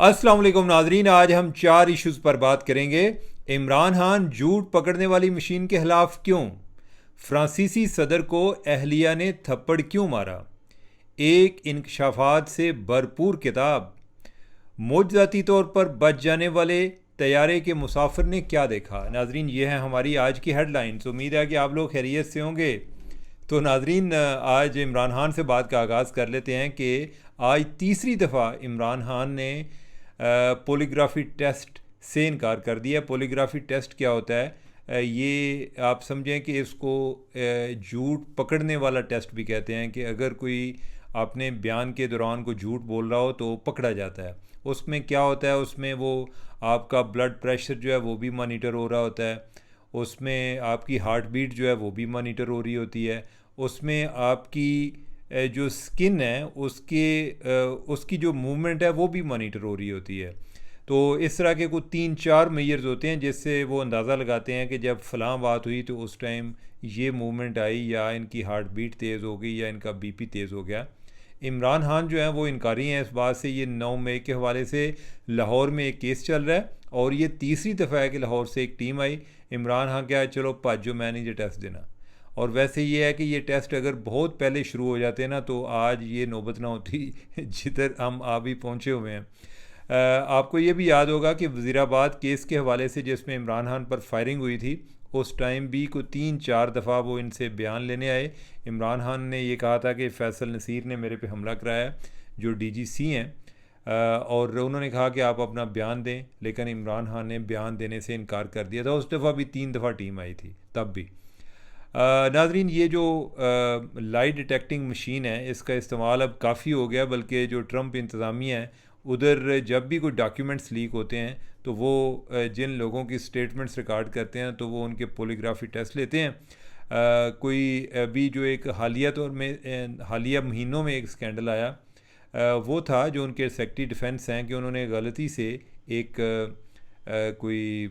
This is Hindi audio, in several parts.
अस्सलाम वालेकुम नाजरीन, आज हम 4 इश्यूज़ पर बात करेंगे। इमरान खान झूठ पकड़ने वाली मशीन के खिलाफ क्यों, फ्रांसीसी सदर को अहलिया ने थप्पड़ क्यों मारा, एक इंकशाफात से भरपूर किताब, मोजज़ाती तौर पर बच जाने वाले तैयारे के मुसाफिर ने क्या देखा। नाजरीन, ये है हमारी आज की हेडलाइंस। उम्मीद है कि आप लोग खैरियत से होंगे। तो नाजरीन, आज इमरान खान से बात का आगाज़ कर लेते हैं कि आज तीसरी दफ़ा इमरान खान ने पोलीग्राफी टेस्ट से इनकार कर दिया। पोलीग्राफी टेस्ट क्या होता है? ये आप समझें कि इसको झूठ पकड़ने वाला टेस्ट भी कहते हैं, कि अगर कोई अपने बयान के दौरान को झूठ बोल रहा हो तो पकड़ा जाता है। उसमें क्या होता है, उसमें वो आपका ब्लड प्रेशर जो है वो भी मॉनिटर हो रहा होता है, उसमें आपकी हार्ट बीट जो है वो भी मॉनिटर हो रही होती है, उसमें आपकी जो स्किन है उसकी जो मूवमेंट है वो भी मॉनिटर हो रही होती है। तो इस तरह के कुछ 3-4 मेजर्स होते हैं जिससे वो अंदाज़ा लगाते हैं कि जब फ़लाँ बात हुई तो उस टाइम ये मूवमेंट आई, या इनकी हार्ट बीट तेज़ हो गई, या इनका बीपी तेज़ हो गया। इमरान खान जो है वो इनकारी हैं इस बात से। ये 9 मई के हवाले से लाहौर में एक केस चल रहा है और ये तीसरी दफ़ा है कि लाहौर से एक टीम आई। इमरान खान क्या है, चलो भाजो, मैं नहीं ये टेस्ट देना। और वैसे ये है कि ये टेस्ट अगर बहुत पहले शुरू हो जाते ना तो आज ये नौबत ना होती जिधर हम आ भी पहुँचे हुए हैं। आपको ये भी याद होगा कि वज़ीराबाद केस के हवाले से जिसमें इमरान खान पर फायरिंग हुई थी, उस टाइम भी को 3-4 दफ़ा वो इनसे बयान लेने आए। इमरान खान ने ये कहा था कि फ़ैसल नसीर ने मेरे पे हमला कराया, जो डीजीसी हैं, और उन्होंने कहा कि आप अपना बयान दें, लेकिन इमरान खान ने बयान देने से इनकार कर दिया था। उस दफ़ा भी 3 दफ़ा टीम आई थी तब भी। नाजरीन, ये जो लाइट डिटेक्टिंग मशीन है इसका इस्तेमाल अब काफ़ी हो गया, बल्कि जो ट्रंप इंतज़ामिया है उधर जब भी कोई डॉक्यूमेंट्स लीक होते हैं तो वो जिन लोगों की स्टेटमेंट्स रिकॉर्ड करते हैं तो वो उनके पोलीग्राफी टेस्ट लेते हैं। कोई अभी जो एक हालिया महीनों में एक स्कैंडल आया, वो था जो उनके सेक्रेटरी डिफेंस हैं कि उन्होंने गलती से एक कोई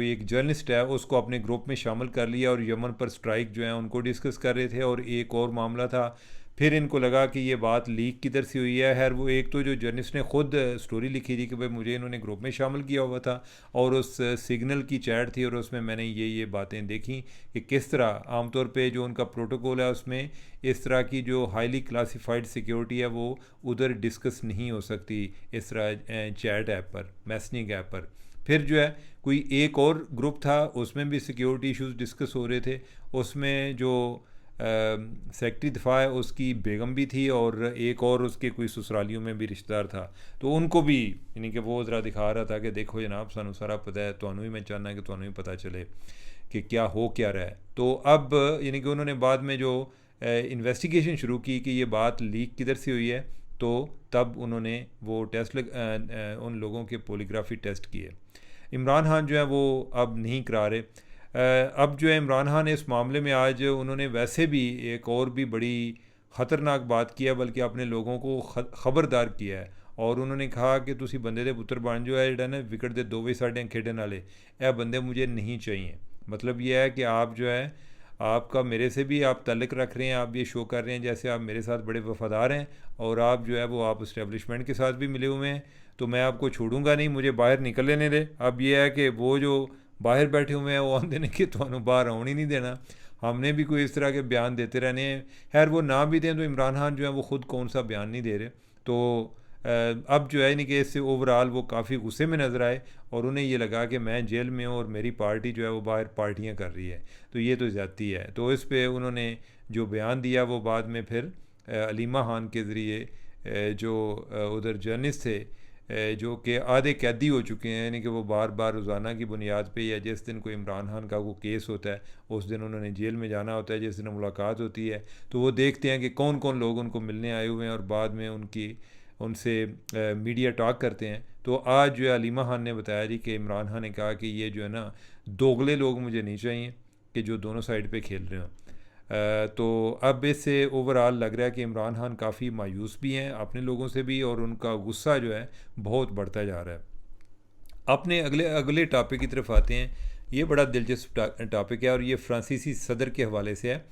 एक जर्नलिस्ट है उसको अपने ग्रुप में शामिल कर लिया और यमन पर स्ट्राइक जो है उनको डिस्कस कर रहे थे। और एक और मामला था, फिर इनको लगा कि ये बात लीक किधर से हुई है। खैर, वो एक तो जो जर्नलिस्ट ने ख़ुद स्टोरी लिखी थी कि भाई मुझे इन्होंने ग्रुप में शामिल किया हुआ था, और उस सिग्नल की चैट थी और उसमें मैंने ये बातें देखी कि किस तरह आमतौर पे जो उनका प्रोटोकॉल है उसमें इस तरह की जो हाईली क्लासिफाइड सिक्योरिटी है वो उधर डिस्कस नहीं हो सकती इस तरह चैट ऐप पर, मैसेजिंग ऐप पर। फिर जो है कोई एक और ग्रुप था, उसमें भी सिक्योरिटी इश्यूज डिस्कस हो रहे थे। उसमें जो सेक्रेटरी दिफा है उसकी बेगम भी थी और एक और उसके कोई ससुरालियों में भी रिश्तेदार था। तो उनको भी यानी कि वो ज़रा दिखा रहा था कि देखो जनाब, सानू सारा पता है, तो भी मैं चाहना कि तो भी पता चले कि क्या हो क्या रहा है। तो अब यानी कि उन्होंने बाद में जो इन्वेस्टिगेशन शुरू की कि ये बात लीक किधर से हुई है, तो तब उन्होंने वो टेस्ट उन लोगों के पोलीग्राफी टेस्ट किए। इमरान खान जो है वो अब नहीं करा रहे। अब जो है इमरान खान इस मामले में आज उन्होंने वैसे भी एक और भी बड़ी ख़तरनाक बात किया, बल्कि अपने लोगों को ख़बरदार किया है। और उन्होंने कहा कि तुसी बंदे दे पुत्र बन जो है, ना विकेट दे 2 साढ़े खेडन वाले, यह बंदे मुझे नहीं चाहिए। मतलब यह है कि आप जो है, आपका मेरे से भी आप तल्लक रख रहे हैं, आप ये शो कर रहे हैं जैसे आप मेरे साथ बड़े वफ़ादार हैं, और आप जो है वो आप इस्टेब्लिशमेंट के साथ भी मिले हुए हैं, तो मैं आपको छोड़ूंगा नहीं, मुझे बाहर निकल लेने दे। अब ये है कि वो जो बाहर बैठे हुए हैं वो आंदे ने कि तो बाहर आने ही नहीं देना। हमने भी कोई इस तरह के बयान देते रहने हैं। खैर, वो ना भी दें तो इमरान खान जो है वो ख़ुद कौन सा बयान नहीं दे रहे। तो अब जो है नहीं कि इससे ओवरऑल वो काफ़ी गुस्से में नज़र आए और उन्हें ये लगा कि मैं जेल में हूँ और मेरी पार्टी जो है वो बाहर पार्टियाँ कर रही है, तो ये तो ज़्यादती है। तो इस पर उन्होंने जो बयान दिया वो बाद में फिर अलीमा खान के ज़रिए जो उधर जर्नलिस्ट थे जो कि आधे कैदी हो चुके हैं, यानी कि वो बार बार रोज़ाना की बुनियाद पे, या जिस दिन कोई इमरान खान का वो केस होता है उस दिन उन्होंने जेल में जाना होता है, जिस दिन मुलाकात होती है तो वो देखते हैं कि कौन कौन लोग उनको मिलने आए हुए हैं और बाद में उनसे मीडिया टॉक करते हैं। तो आज जो है अलीमा खान ने बताया जी कि इमरान खान ने कहा कि ये जो है ना, दोगले लोग मुझे नहीं चाहिए कि जो दोनों साइड पे खेल रहे हों। तो अब इससे ओवरऑल लग रहा है कि इमरान खान काफ़ी मायूस भी हैं अपने लोगों से भी, और उनका गुस्सा जो है बहुत बढ़ता जा रहा है। अपने अगले अगले टॉपिक की तरफ आते हैं। ये बड़ा दिलचस्प टॉपिक है और ये फ्रांसीसी सदर के हवाले से है।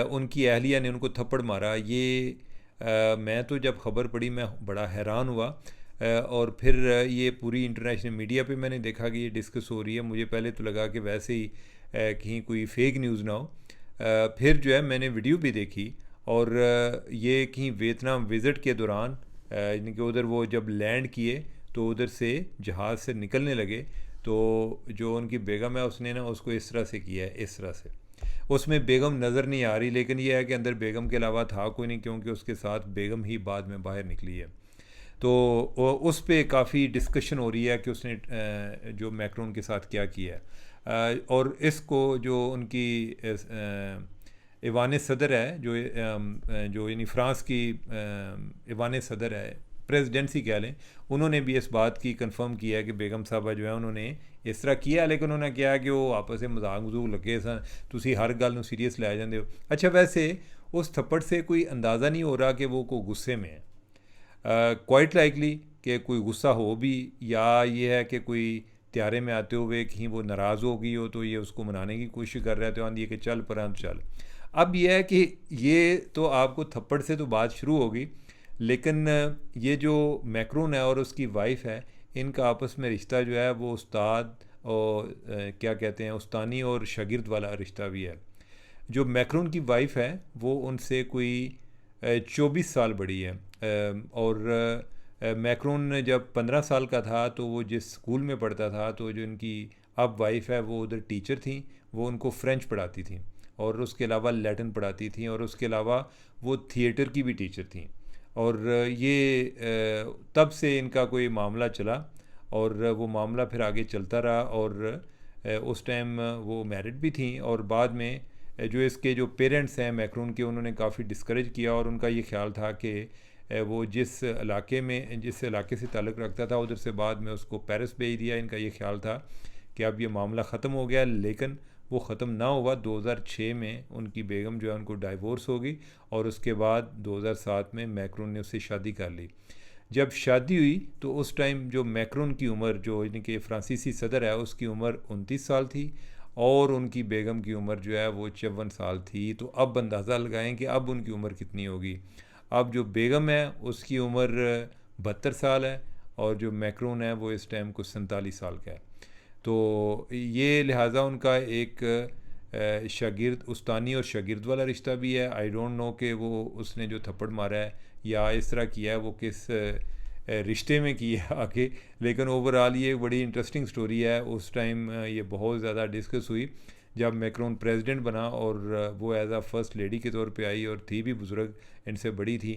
उनकी अहलिया ने उनको थप्पड़ मारा। ये मैं तो जब ख़बर पड़ी मैं बड़ा हैरान हुआ। और फिर ये पूरी इंटरनेशनल मीडिया पे मैंने देखा कि ये डिस्कस हो रही है। मुझे पहले तो लगा कि वैसे ही कहीं कोई फेक न्यूज़ ना हो। फिर जो है मैंने वीडियो भी देखी, और ये कहीं वियतनाम विज़िट के दौरान यानी कि उधर वो जब लैंड किए तो उधर से जहाज़ से निकलने लगे, तो जो उनकी बेगम है उसने ना उसको इस तरह से किया है, इस तरह से। उसमें बेगम नज़र नहीं आ रही, लेकिन यह है कि अंदर बेगम के अलावा था कोई नहीं, क्योंकि उसके साथ बेगम ही बाद में बाहर निकली है। तो उस पे काफ़ी डिस्कशन हो रही है कि उसने जो मैक्रोन के साथ क्या किया है। और इसको जो उनकी ईवान सदर है, जो यानी फ़्रांस की ईवान सदर है, प्रेसिडेंसी कह लें, उन्होंने भी इस बात की कंफर्म किया है कि बेगम साहबा जो है उन्होंने इस तरह किया, लेकिन उन्होंने किया कि वो आपस में मजाक मजूक लगे सन, तुसी हर गल नूं सीरियस लै जांदे हो। अच्छा, वैसे उस थप्पड़ से कोई अंदाज़ा नहीं हो रहा कि वो को गुस्से में है। क्वाइट लाइकली कि कोई गुस्सा हो भी, या ये है कि कोई त्यारे में आते हुए कहीं वो नाराज़ हो गई हो तो ये उसको मनाने की कोशिश कर रहे थे, आंधी है कि चल पर चल। अब यह है कि ये तो आपको थप्पड़ से तो बात शुरू होगी, लेकिन ये जो मैक्रोन है और उसकी वाइफ है, इनका आपस में रिश्ता जो है वो उस्ताद और क्या कहते हैं, उस्तानी और शागिर्द वाला रिश्ता भी है। जो मैक्रोन की वाइफ है वो उनसे कोई 24 साल बड़ी है। और मैक्रोन जब 15 साल का था तो वो जिस स्कूल में पढ़ता था, तो जो इनकी अब वाइफ है वो उधर टीचर थी, वो उनको फ़्रेंच पढ़ाती थी, और उसके अलावा लैटिन पढ़ाती थी, और उसके अलावा वो थिएटर की भी टीचर थी। और ये तब से इनका कोई मामला चला, और वो मामला फिर आगे चलता रहा। और उस टाइम वो मैरिड भी थी, और बाद में जो इसके जो पेरेंट्स हैं मैक्रोन के, उन्होंने काफ़ी डिस्करेज किया, और उनका ये ख्याल था कि वो जिस इलाके से ताल्लुक़ रखता था उधर से बाद में उसको पेरिस भेज दिया। इनका ये ख्याल था कि अब ये मामला ख़त्म हो गया, लेकिन वो ख़त्म ना हुआ। 2006 में उनकी बेगम जो है उनको डाइवोर्स हो गई, और उसके बाद 2007 में मैक्रोन ने उससे शादी कर ली। जब शादी हुई तो उस टाइम जो मैक्रोन की उम्र, जो यानी कि फ्रांसीसी सदर है, उसकी उम्र 29 साल थी, और उनकी बेगम की उम्र जो है वो 54 साल थी। तो अब अंदाज़ा लगाएं कि अब उनकी उम्र कितनी होगी। अब जो बेगम है उसकी उम्र 72 साल है, और जो मैक्रोन है वो इस टाइम कुछ 47 साल का है। तो ये लिहाजा उनका एक शागिर्द, उस्तानी और शागिर्द वाला रिश्ता भी है। आई डोंट नो कि वो उसने जो थप्पड़ मारा है या इस तरह किया है वो किस रिश्ते में की है आके, लेकिन ओवरऑल ये बड़ी इंटरेस्टिंग स्टोरी है। उस टाइम ये बहुत ज़्यादा डिस्कस हुई जब मैक्रोन प्रेसिडेंट बना, और वो एज आ फर्स्ट लेडी के तौर पे आई, और थी भी बुज़ुर्ग, इनसे बड़ी थी।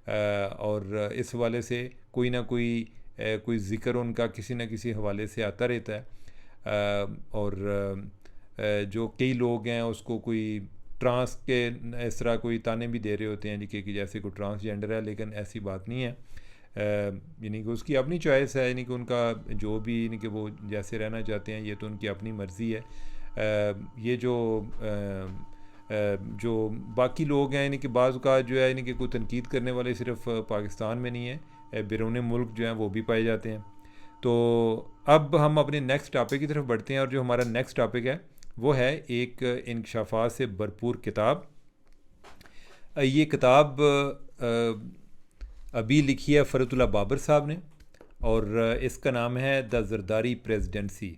और इस हवाले से कोई ना कोई ज़िक्र उनका किसी न किसी हवाले से आता रहता है। और जो कई लोग हैं उसको कोई ट्रांस के इस तरह कोई ताने भी दे रहे होते हैं कि जैसे कोई ट्रांसजेंडर है, लेकिन ऐसी बात नहीं है। यानी कि उसकी अपनी चॉइस है, यानी कि उनका जो भी, यानी कि वो जैसे रहना चाहते हैं, ये तो उनकी अपनी मर्ज़ी है। ये जो बाकी लोग हैं, यानी कि बाज़ का जो है, यानी कि कोई तनकीद करने वाले सिर्फ पाकिस्तान में नहीं है, बैरून मुल्क जो हैं वो भी पाए जाते हैं। तो अब हम अपने नेक्स्ट टॉपिक की तरफ बढ़ते हैं, और जो हमारा नेक्स्ट टॉपिक है वो है एक इंकशाफात से भरपूर किताब। ये किताब अभी लिखी है फ़रतुल्लाह बाबर साहब ने, और इसका नाम है द ज़रदारी प्रेसिडेंसी।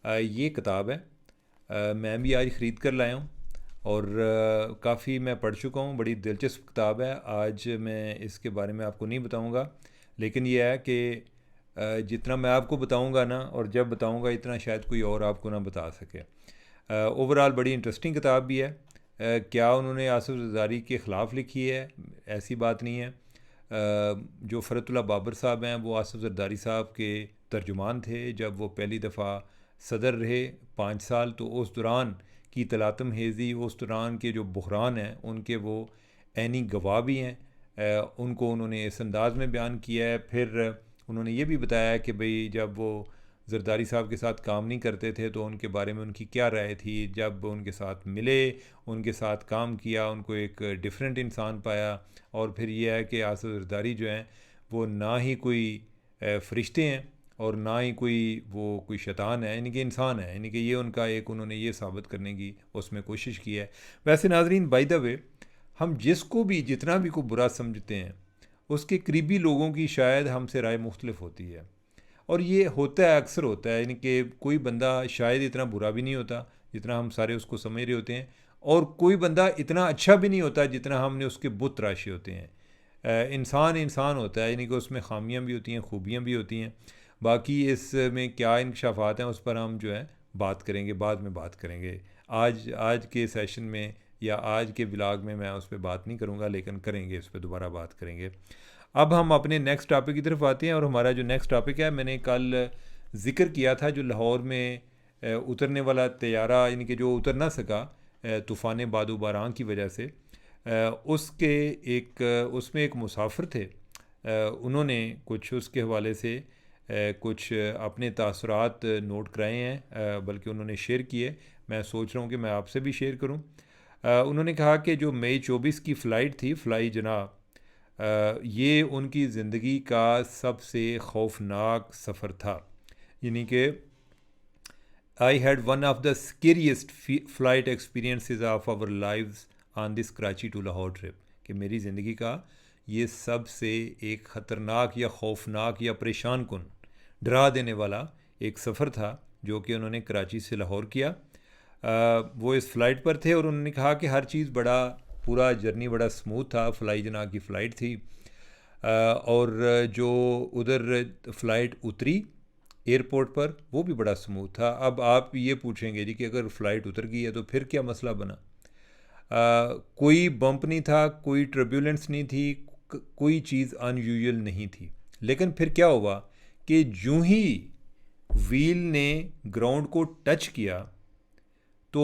ये किताब है, मैं भी आज ख़रीद कर लाया हूँ, और काफ़ी मैं पढ़ चुका हूँ। बड़ी दिलचस्प किताब है। आज मैं इसके बारे में आपको नहीं बताऊँगा, लेकिन यह है कि जितना मैं आपको बताऊँगा ना, और जब बताऊँगा, इतना शायद कोई और आपको ना बता सके। ओवरऑल बड़ी इंटरेस्टिंग किताब भी है। क्या उन्होंने आसिफ ज़रदारी के ख़िलाफ़ लिखी है? ऐसी बात नहीं है। जो फ़रतुल्लाह बाबर साहब हैं वो आसिफ ज़रदारी साहब के तर्जुमान थे जब वो पहली दफ़ा सदर रहे 5 साल। तो उस दौरान की तलातम हेज़ी, उस दौरान के जो बहरान हैं उनके वो ऐनी गवाह भी हैं। उनको उन्होंने इस अंदाज़ में बयान किया है। फिर उन्होंने ये भी बताया कि भाई जब वो ज़रदारी साहब के साथ काम नहीं करते थे तो उनके बारे में उनकी क्या राय थी। जब उनके साथ मिले, उनके साथ काम किया, उनको एक डिफरेंट इंसान पाया। और फिर ये है कि आसिफ ज़रदारी जो हैं वो ना ही कोई फ़रिश्ते हैं और ना ही कोई शैतान है, यानी कि इंसान है। यानी कि ये उनका एक उन्होंने ये साबित करने की उसमें कोशिश की है। वैसे नाज़रीन, बाय द वे, हम जिसको भी जितना भी को बुरा समझते हैं, उसके करीबी लोगों की शायद हमसे राय मुख्तलिफ होती है। और ये होता है, अक्सर होता है, यानी कि कोई बंदा शायद इतना बुरा भी नहीं होता जितना हम सारे उसको समझ रहे होते हैं, और कोई बंदा इतना अच्छा भी नहीं होता जितना हमने उसके बुत तराशे होते हैं। इंसान इंसान होता है, यानी कि उसमें खामियां भी होती हैं, खूबियां भी होती हैं। बाकी इसमें क्या इंकशाफात हैं उस पर हम जो है बात करेंगे, बाद में बात करेंगे। आज आज के सेशन में या आज के ब्लॉग में मैं उस पर बात नहीं करूँगा, लेकिन करेंगे, इस पर दोबारा बात करेंगे। अब हम अपने नेक्स्ट टॉपिक की तरफ आते हैं, और हमारा जो नेक्स्ट टॉपिक है, मैंने कल ज़िक्र किया था जो लाहौर में उतरने वाला तैयारा, यानी कि जो उतर ना सका तूफ़ान बादो बारां की वजह से, उसके उसमें एक मुसाफिर थे। उन्होंने कुछ उसके हवाले से कुछ अपने तासुरात नोट कराए हैं, बल्कि उन्होंने शेयर किए। मैं सोच रहा हूँ कि मैं आपसे भी शेयर करूँ। उन्होंने कहा कि जो मई 24 की फ़्लाइट थी, फ्लाई जनाब, ये उनकी ज़िंदगी का सबसे खौफनाक सफ़र था। यानी कि I had one of the scariest flight experiences of our lives on this Karachi to Lahore trip, कि मेरी ज़िंदगी का ये सबसे एक ख़तरनाक या खौफनाक या परेशान कुन, डरा देने वाला एक सफ़र था जो कि उन्होंने कराची से लाहौर किया। वो इस फ़्लाइट पर थे और उन्होंने कहा कि हर चीज़ पूरा जर्नी बड़ा स्मूथ था। फ्लाई जना की फ़्लाइट थी, और जो उधर फ़्लाइट उतरी एयरपोर्ट पर वो भी बड़ा स्मूथ था। अब आप ये पूछेंगे जी कि अगर फ़्लाइट उतर गई है तो फिर क्या मसला बना? कोई बम्प नहीं था, कोई ट्रब्यूलेंस नहीं थी, कोई चीज़ अनयूजुअल नहीं थी। लेकिन फिर क्या हुआ कि यूं ही व्हील ने ग्राउंड को टच किया तो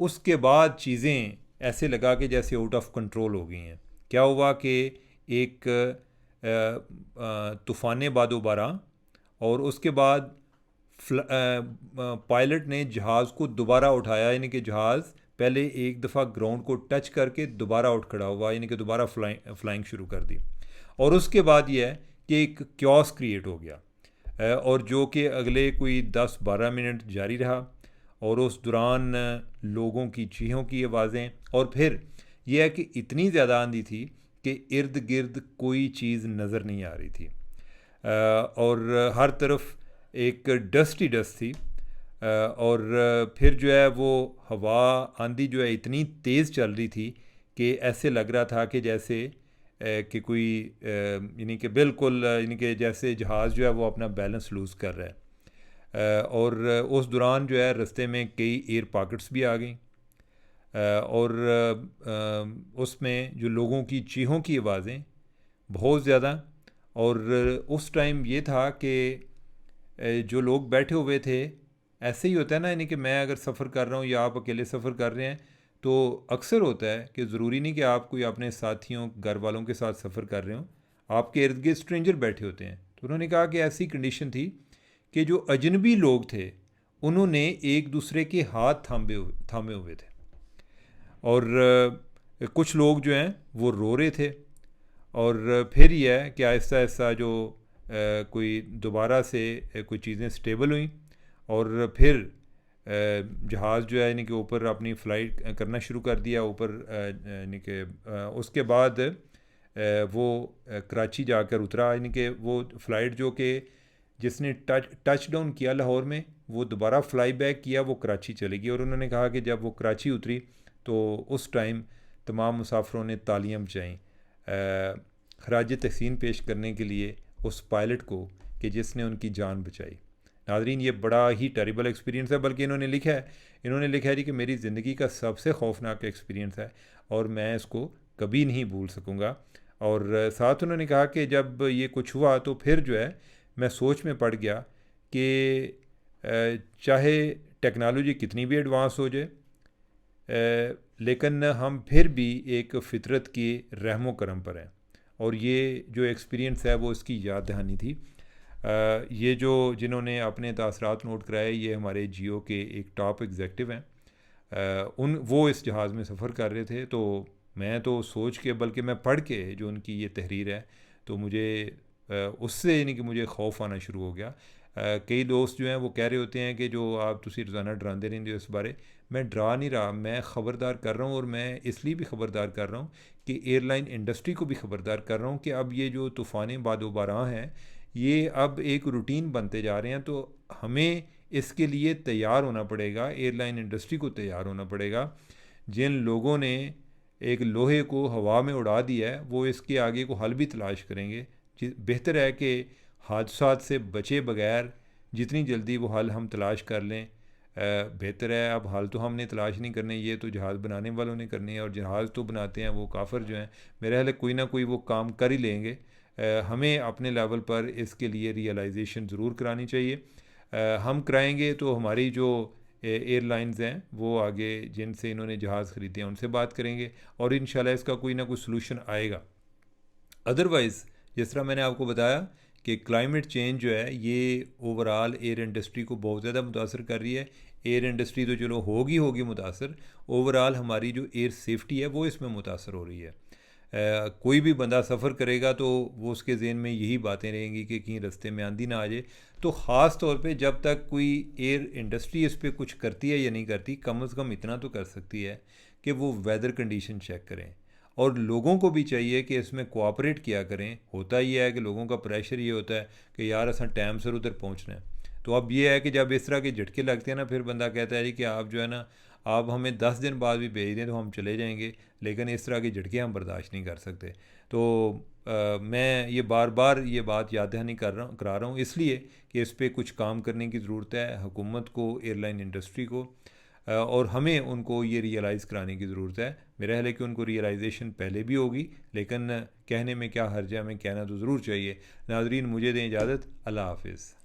उसके बाद चीज़ें ऐसे लगा कि जैसे आउट ऑफ कंट्रोल हो गई हैं। क्या हुआ कि एक तूफ़ान बादो बारां, और उसके बाद पायलट ने जहाज़ को दोबारा उठाया, यानी कि जहाज़ पहले एक दफ़ा ग्राउंड को टच करके दोबारा उठ खड़ा हुआ, यानी कि दोबारा फ्लाइंग शुरू कर दी। और उसके बाद यह है कि एक क्योस क्रिएट हो गया, और जो कि अगले कोई 10-12 मिनट जारी रहा, और उस दौरान लोगों की चीखों की आवाज़ें, और फिर यह है कि इतनी ज़्यादा आंधी थी कि इर्द गिर्द कोई चीज़ नज़र नहीं आ रही थी, और हर तरफ एक डस्ट ही डस्ट थी। और फिर जो है वो हवा आंधी जो है इतनी तेज़ चल रही थी कि ऐसे लग रहा था कि जैसे कि कोई यानी कि बिल्कुल यानी कि जैसे जहाज़ जो है वो अपना बैलेंस लूज़ कर रहा है। और उस दौरान जो है रास्ते में कई एयर पॉकेट्स भी आ गई, और उसमें जो लोगों की चीखों की आवाज़ें बहुत ज़्यादा। और उस टाइम ये था कि जो लोग बैठे हुए थे, ऐसे ही होता है ना, यानी कि मैं अगर सफ़र कर रहा हूँ या आप अकेले सफ़र कर रहे हैं, तो अक्सर होता है कि ज़रूरी नहीं कि आप कोई अपने साथियों घर वालों के साथ सफ़र कर रहे हो, आपके इर्द गिर्द स्ट्रेंजर बैठे होते हैं। तो उन्होंने कहा कि ऐसी कंडीशन थी कि जो अजनबी लोग थे उन्होंने एक दूसरे के हाथ थामे हुए थे, और कुछ लोग जो हैं वो रो रहे थे। और फिर यह है कि आहिस्ता आहिस्ता जो कोई दोबारा से कोई चीज़ें स्टेबल हुई, और फिर जहाज़ जो है यानी कि ऊपर अपनी फ़्लाइट करना शुरू कर दिया ऊपर, यानी कि उसके बाद वो कराची जाकर उतरा। यानी कि वो फ़्लाइट जो कि जिसने टच डाउन किया लाहौर में, वो दोबारा फ्लाई बैक किया, वो कराची चली गई। और उन्होंने कहा कि जब वो कराची उतरी तो उस टाइम तमाम मुसाफिरों ने तालियां बजाईं खराज तहसीन पेश करने के लिए उस पायलट को कि जिसने उनकी जान बचाई। नाज़रीन, ये बड़ा ही टेरिबल एक्सपीरियंस है, बल्कि इन्होंने लिखा है जी कि मेरी ज़िंदगी का सबसे खौफनाक एक्सपीरियंस है और मैं इसको कभी नहीं भूल सकूँगा। और साथ उन्होंने कहा कि जब ये कुछ हुआ तो फिर जो है मैं सोच में पड़ गया कि चाहे टेक्नोलॉजी कितनी भी एडवांस हो जाए, लेकिन हम फिर भी एक फ़ितरत की रहमो करम पर हैं। और ये जो एक्सपीरियंस है वो इसकी याद दहानी थी। ये जो जिन्होंने अपने तासरात नोट कराए, ये हमारे जियो के एक टॉप एग्जेक्टिव हैं। वो इस जहाज़ में सफ़र कर रहे थे, तो मैं तो सोच के बल्कि मैं पढ़ के जो उनकी ये तहरीर है तो मुझे उससे यानी कि मुझे खौफ आना शुरू हो गया। कई दोस्त जो हैं वो कह रहे होते हैं कि जो आप तुसी रोज़ाना डराते रहंदे हो इस बारे, मैं डरा नहीं रहा, मैं ख़बरदार कर रहा हूँ, और मैं इसलिए भी ख़बरदार कर रहा हूँ कि एयरलाइन इंडस्ट्री को भी ख़बरदार कर रहा हूँ कि अब ये जो तूफ़ानें बादोबारा हैं ये अब एक रूटीन बनते जा रहे हैं। तो हमें इसके लिए तैयार होना पड़ेगा, एयरलाइन इंडस्ट्री को तैयार होना पड़ेगा। जिन लोगों ने एक लोहे को हवा में उड़ा दिया है वो इसके आगे को हल भी तलाश करेंगे। बेहतर है कि हादसात से बचे बगैर जितनी जल्दी वो हल हम तलाश कर लें बेहतर है। अब हल तो हमने तलाश नहीं करने, ये तो जहाज़ बनाने वालों ने करने हैं, और जहाज़ तो बनाते हैं वो काफ़र जो हैं, मेरे ख्याल कोई ना कोई वो काम कर ही लेंगे। हमें अपने लेवल पर इसके लिए रियलाइजेशन ज़रूर करानी चाहिए। हम कराएंगे तो हमारी जो एयरलाइंस हैं वो आगे जिनसे इन्होंने जहाज़ ख़रीदे हैं उनसे बात करेंगे, और इंशाल्लाह इसका कोई ना कोई सलूशन आएगा। अदरवाइज़ जिस तरह मैंने आपको बताया कि क्लाइमेट चेंज जो है ये ओवरऑल एयर इंडस्ट्री को बहुत ज़्यादा मुतासर कर रही है। एयर इंडस्ट्री तो चलो होगी मुतासर, ओवरऑल हमारी जो एयर सेफ्टी है वो इसमें मुतासर हो रही है। कोई भी बंदा सफ़र करेगा तो वो उसके ज़हन में यही बातें रहेंगी कि कहीं रास्ते में आंधी ना आ जाए। तो ख़ास तौर पे जब तक कोई एयर इंडस्ट्री इस पर कुछ करती है या नहीं करती, कम से कम इतना तो कर सकती है कि वो वेदर कंडीशन चेक करें, और लोगों को भी चाहिए कि इसमें कोऑपरेट किया करें। होता ही है कि लोगों का प्रेशर ये होता है कि यार असा टाइम से उधर पहुंचना है। तो अब ये है कि जब इस तरह के झटके लगते हैं ना, फिर बंदा कहता है जी कि आप जो है ना, आप हमें 10 दिन बाद भी भेज दें तो हम चले जाएंगे, लेकिन इस तरह के झटके हम बर्दाश्त नहीं कर सकते। तो मैं ये बार बार ये बात याद दहानी करा रहा हूँ इसलिए कि इस पर कुछ काम करने की ज़रूरत है हुकूमत को, एयरलाइन इंडस्ट्री को, और हमें उनको ये रियलाइज़ कराने की ज़रूरत है। मेरा ख्याल है कि उनको रियलाइजेशन पहले भी होगी, लेकिन कहने में क्या हर्ज है, हमें कहना तो ज़रूर चाहिए। नाज़रीन, मुझे दें इजाज़त। अल्लाह हाफिज़।